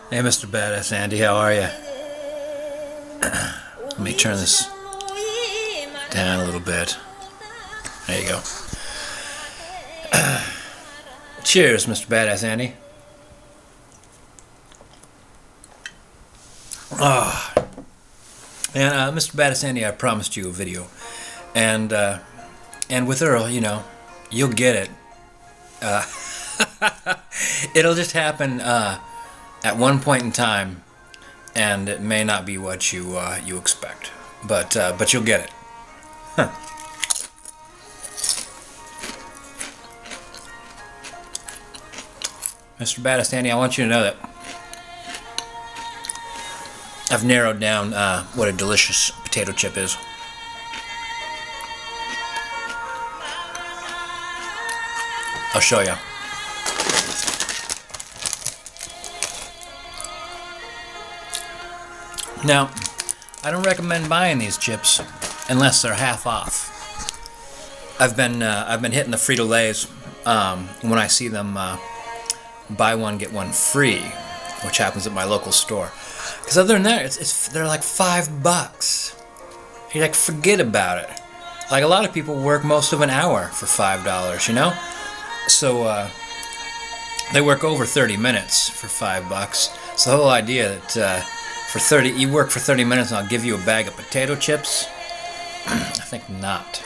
Hey, Mr. Badass Andy, how are you? Let me turn this down a little bit. There you go. Cheers, Mr. Badass Andy. Oh. And Mr. Badass Andy, I promised you a video, and with Earl, you know, you'll get it. It'll just happen at one point in time, and it may not be what you expect, but you'll get it. Huh. Mr. Badass Andy, I want you to know that I've narrowed down what a delicious potato chip is. I'll show you. Now, I don't recommend buying these chips unless they're half off. I've been hitting the Frito-Lays when I see them buy one get one free, which happens at my local store. Because other than that, they're like $5. You're like, forget about it. Like, a lot of people work most of an hour for $5, you know. So they work over 30 minutes for $5. So the whole idea that you work for 30 minutes and I'll give you a bag of potato chips, I think not.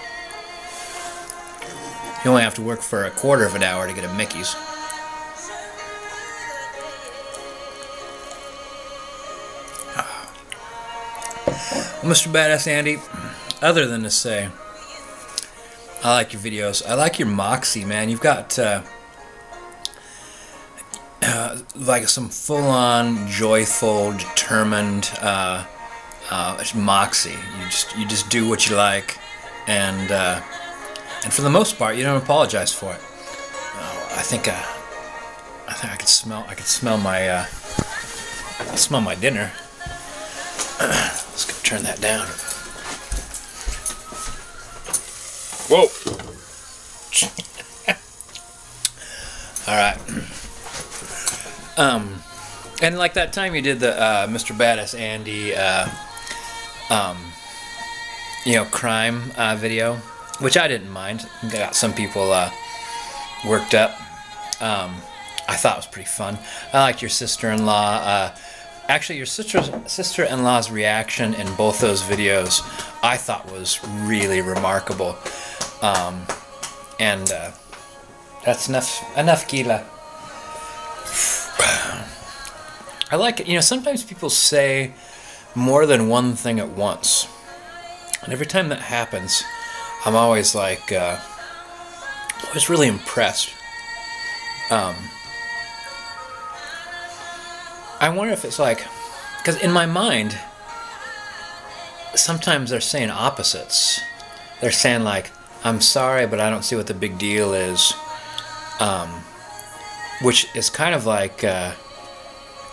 You only have to work for a quarter of an hour to get a Mickey's. Well, Mr. Badass Andy, other than to say, I like your videos. I like your moxie, man. You've got like some full-on, joyful, determined moxie. You just do what you like, and for the most part, you don't apologize for it. I think I could smell my dinner. Let's go turn that down. Whoa. All right. And like that time you did the Mr. Badass Andy, you know, crime video, which I didn't mind. Got some people worked up. I thought it was pretty fun. I liked your sister-in-law. Actually, your sister-in-law's reaction in both those videos, I thought was really remarkable. And that's enough Gila. I like it. You know, sometimes people say more than one thing at once, and every time that happens, I'm always like, always really impressed. I wonder if it's like, because in my mind, sometimes they're saying opposites. They're saying like, I'm sorry, but I don't see what the big deal is, which is kind of like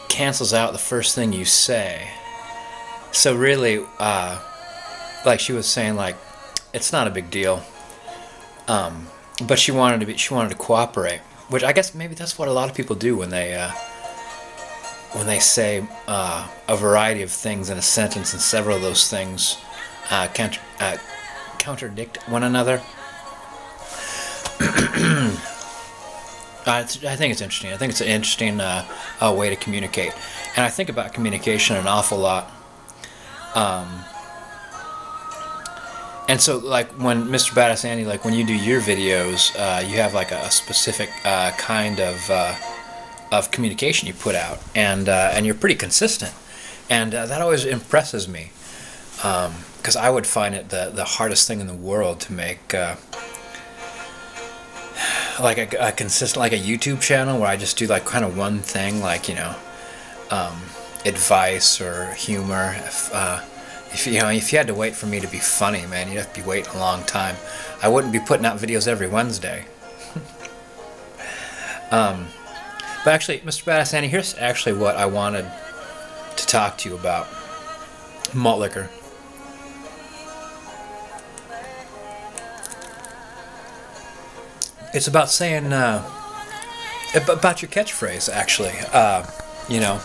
cancels out the first thing you say. So really, like she was saying, like, it's not a big deal, but she wanted to cooperate, which I guess maybe that's what a lot of people do when they say a variety of things in a sentence, and several of those things contradict one another. I think it's interesting. I think it's an interesting way to communicate, and I think about communication an awful lot. And so, like, when Mr. Badass Andy, like when you do your videos, you have like a specific kind of communication you put out, and you're pretty consistent, and that always impresses me, because I would find it the hardest thing in the world to make like a consistent, like a YouTube channel where I just do like kind of one thing, like, you know, advice or humor. If you had to wait for me to be funny, man, you'd have to be waiting a long time. I wouldn't be putting out videos every Wednesday. But actually, Mr. Badass Andy, here's actually what I wanted to talk to you about. Malt liquor. It's about saying, about your catchphrase, actually. You know,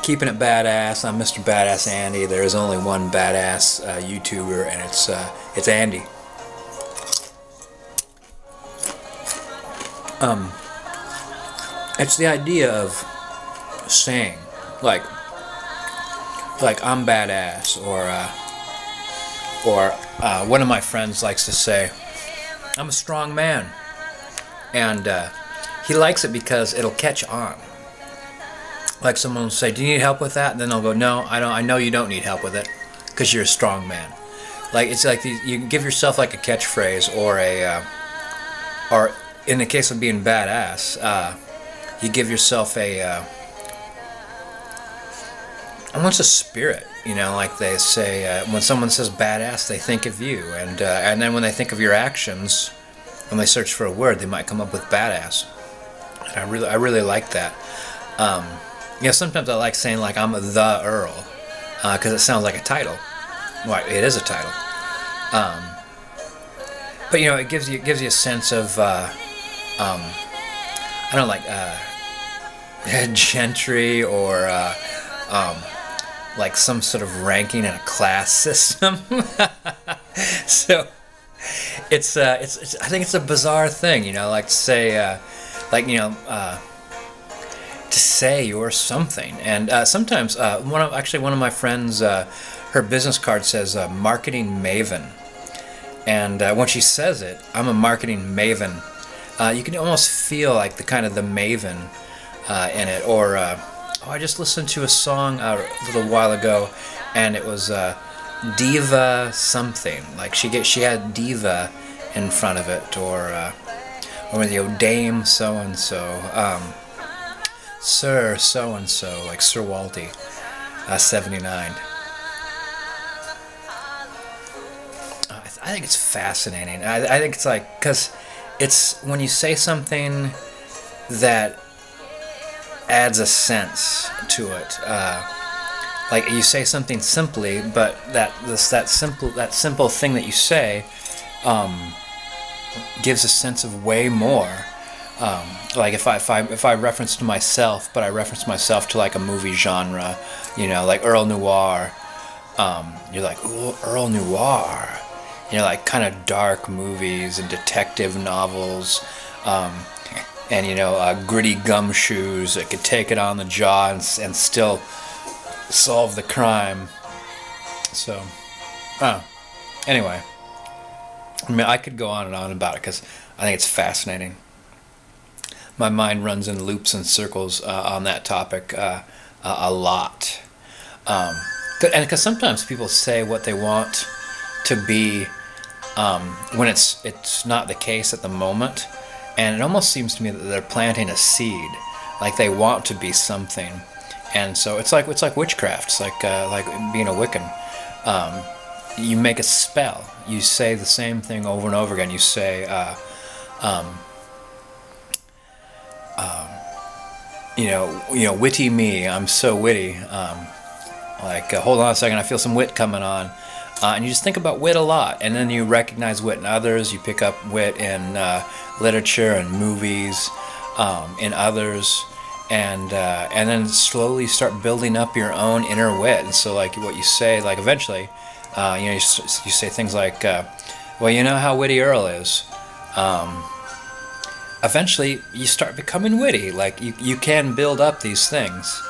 keeping it badass. I'm Mr. Badass Andy. There is only one badass YouTuber, and it's Andy. It's the idea of saying, like I'm badass, or one of my friends likes to say, I'm a strong man, and he likes it because it'll catch on. Like someone will say, do you need help with that? And then they'll go, no, I don't. I know you don't need help with it because you're a strong man. Like it's like you give yourself like a catchphrase, or in the case of being badass, you give yourself almost a spirit, you know, like they say, when someone says badass, they think of you, and then when they think of your actions, when they search for a word, they might come up with badass. And I really like that. You know, sometimes I like saying like I'm the Earl, because it sounds like a title. Well, it is a title. But you know, it gives you a sense of I don't like gentry, or like some sort of ranking in a class system. So it's I think it's a bizarre thing, you know, like to say like, you know, to say you're something. And sometimes one of my friends, her business card says marketing maven, and when she says it, I'm a marketing maven, you can almost feel like the maven in it. Or oh, I just listened to a song a little while ago, and it was diva something, like she had diva in front of it, or you know, dame so and so, sir so and so, like Sir Walty 79. I think it's fascinating. I think it's like, because it's when you say something that adds a sense to it, like you say something simply, but that simple thing that you say gives a sense of way more. Like if I reference to myself, but I reference myself to like a movie genre, you know, like Earl Noir. You're like, ooh, Earl Noir. You know, like kind of dark movies and detective novels, and you know, gritty gumshoes that could take it on the jaw and still solve the crime. So, anyway, I mean, I could go on and on about it because I think it's fascinating. My mind runs in loops and circles on that topic a lot, and because sometimes people say what they want to be when it's not the case at the moment, and it almost seems to me that they're planting a seed, like they want to be something, and so it's like witchcraft. It's like being a Wiccan. You make a spell. You say the same thing over and over again. You say, you know, witty me. I'm so witty. Hold on a second. I feel some wit coming on. And you just think about wit a lot, and then you recognize wit in others. You pick up wit in literature and movies, in others, and then slowly start building up your own inner wit. And so, like what you say, like eventually, you know, you say things like, "Well, you know how witty Earl is." Eventually, you start becoming witty. Like you can build up these things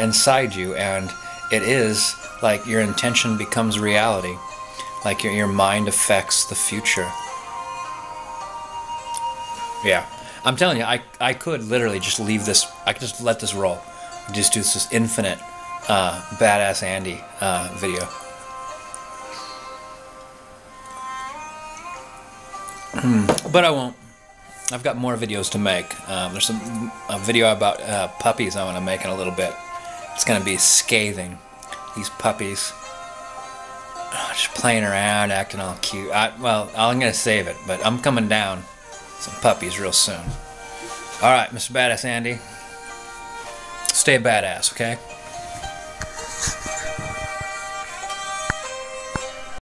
inside you, and it is like your intention becomes reality, like your mind affects the future. Yeah, I'm telling you, I could literally just leave this, I could just let this roll, just do this infinite Badass Andy video. But I won't. I've got more videos to make. There's a video about puppies I want to make in a little bit. It's going to be scathing. These puppies, just playing around, acting all cute. Well, I'm going to save it, but I'm coming down some puppies real soon. Alright, Mr. Badass Andy. stay badass, okay?